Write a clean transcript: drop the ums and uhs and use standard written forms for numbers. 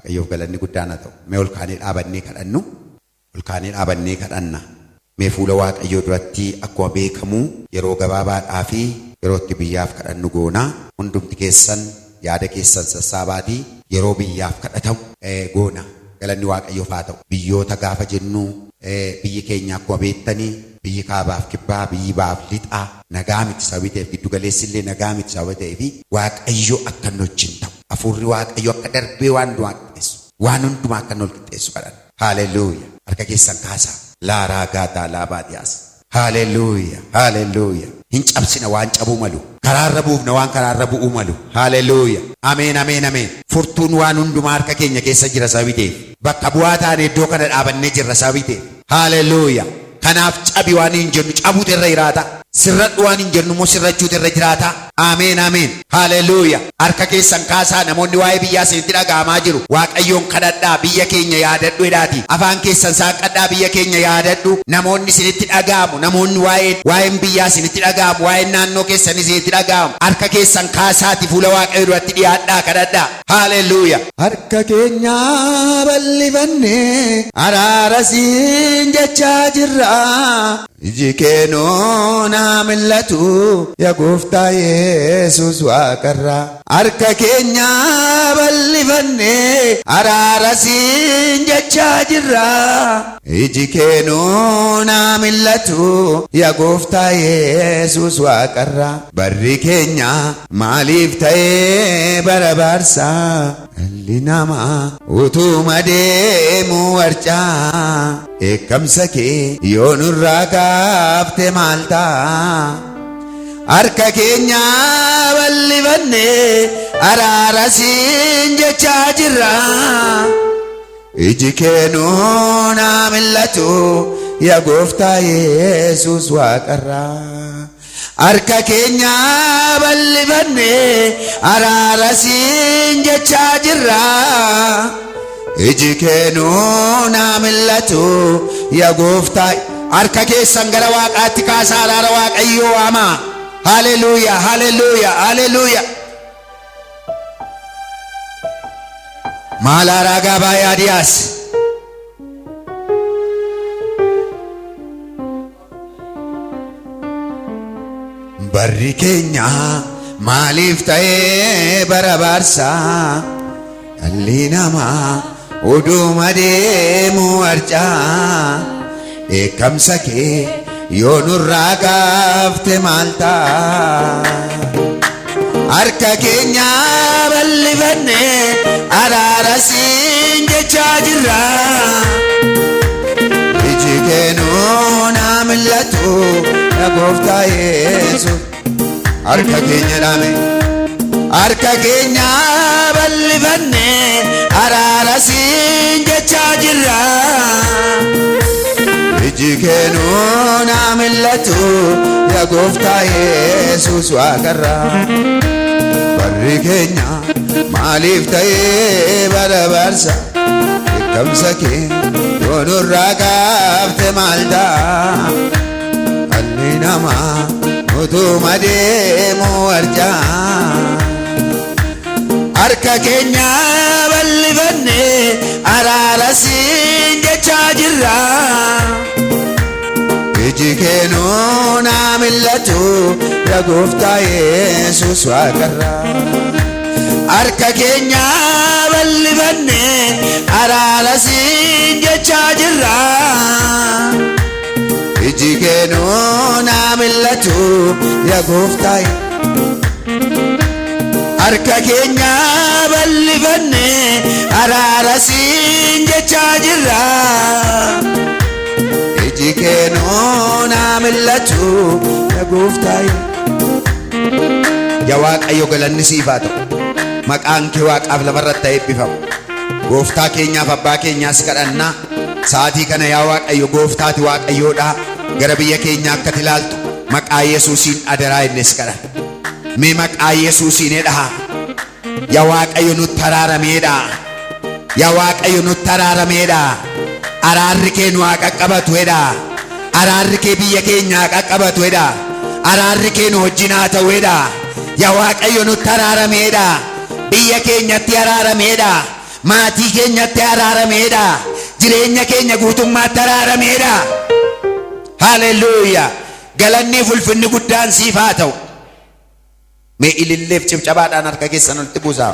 waaqayyoof galanni guddaan haa ta'u. Mee ol kaanee dhaabannee kadhannu. Ol kaanee dhaabannee kadhanna. Mee fuula waaqayyoo duratti akkuma beekamu yeroo gabaabaadhaa fi yeroo itti biyyaaf kadhannu goonaa. Hundumti keessan yaada keessan sassaabaatii yeroo biyyaaf kadhatamu goona. Galanni waaqayyoof haa ta'u. Biyyoota gaafa jennu biyyi keenya akkuma beektanii biyyi kaabaaf kibbaa, biyyi baaf lixaa nagaa miti sababa ta'eef, giddu galeessi illee nagaa miti sababa ta'eef waaqayyo akka nu wajjin ta'u. Hafuurri waaqayyo akka darbee waan hundumaa qixxeessu, waan hundumaa akka ol qixxeessu kadhanna. Haaleluyyaa. Harka keessan kaasaa. Laaraa gaataa laabaadhiyaas. Haaleluyyaa. Haaleluyyaa. Hin cabsina waan cabuu malu. Karaarra buufna waan karaarra bu'uu malu. Haaleluyyaa. Ameen, ameen, ameen. Furtuun waan hundumaa harka keenya keessa jira sababa ta'eef. Bakka bu'aa taane iddoo kana dhaabannee jirra sababa ta'eef. Haaleluyyaa. Kanaaf cabi waan hin jennu cabuutu irra jiraata. Sirradhu waan hin jennu immoo sirrachuutu irra jiraata. Ameen, ameen. Haaleluyyaa. Harka keessan kaasaa. Namoonni waa'ee biyyaa isinitti dhaga'amaa jiru. Waaqayyoon kadhadhaa, biyya keenya yaadadhu jedhaati. Afaan keessan saaqadhaa, biyya keenya yaadadhu. Namoonni isinitti dhaga'amu, namoonni waa'een biyyaa isinitti dhaga'amu, waa'een naannoo keessan isinitti dhaga'amu. Harka keessan kaasaati fuula waaqayyoo duratti dhiyaadhaa kadhadhaa. Haaleluyyaa. Harka keenya bal'ifannee araara siin jechaa jirra. Iji keenoo naa mil'atu yaa gooftaa Yesuus waaqarraa. Harka keenya bal'ifannee araara siin jechaa jirra. Iji keenoo naa mil'atu yaa gooftaa Yesuus waaqarraa. Barri keenya maaliif ta'ee barabaarsaa? Dhalli namaa utuma deemuu warcaa. Eekkamsa kee yoo nurraa kaafte maal ta'a? Harka keenya bal'ifannee araara siin jechaa jirra. Iji keenoo naa mil'atu yaa gooftaa Yesuus waaqarraa. Harka keenya bal'ifannee araara siin jechaa jirra. Iji keenoo naa mil'atu yaa gooftaa. Harka keessan gara waaqaatti kaasaa araara waaqayyoo waamaa. Haaleluyyaa, haaleluyyaa, haaleluyyaa. Maalaaraa gaabaa yaadiyaas. Barri keenya maaliif ta'ee barabaarsaa? Dhalli namaa utuma deemuu warcaa. Eekkamsa kee yoo nurraa kaafte maal ta'a? Harka keenya bal'ifannee araara siin jechaa jirra. Iji keenoo naa mil'atu yaa gooftaa Yesuus. Harka keenya dhaame. Harka keenya bal'ifannee araara siin jechaa jirra. Iji keenoo naa mil'atu yaa gooftaa Yesuus waaqarraa. Barri keenya maaliif ta'ee barabaarsa? Eekkamsa kee yoo nurraa kaafte maal ta'a? Dhalli namaa utuma deemuu warcaa. Harka keenya bal'ifannee araara siin jechaa jirra. Iji keenoo naa mil'atu yaa gooftaa Yesuus waaqarraa. Harka keenya bal'ifannee araara siin jechaa jirra. Iji keenoo naa mil'atu yaa gooftaa. Harka keenya bal'ifannee araara siin jechaa jirra. Iji keenoo naa mil'atu yaa gooftaa. Yaa Waaqayyo galanni siif haa ta'u. Maqaan kee waaqaaf lafarratti eebbifamu. Gooftaa keenyaaf abbaa keenyaas kadhannaa. Sa'aatii kana yaa Waaqayyo gooftaati Waaqayyoodhaa. Gara biyya keenyaa akka ilaaltu maqaa Yesuusiin adaraa innis kadhanna. Mee maqaa Yesuusiin dhahaa. Yaa Waaqayyo nutti araarameedha. Yaa Waaqayyo nutti araarameedha. Araarri kee nu haa qaqqabatu jedha. Araarri kee biyya keenya haa qaqqabatu jedha. Araarri kee nu wajjin haa ta'u jedha. Yaa Waaqayyo nutti araarameedha. Biyya keenyatti araarameedha. maatii keenyatti araarameedha. Jireenya keenya guutummaatti araarameedha. Haleluuyaa. Galanni ulfinni guddaan siif haa ta'u. Mee ililleef cibcabaadhaan harka keessan walitti buusaa.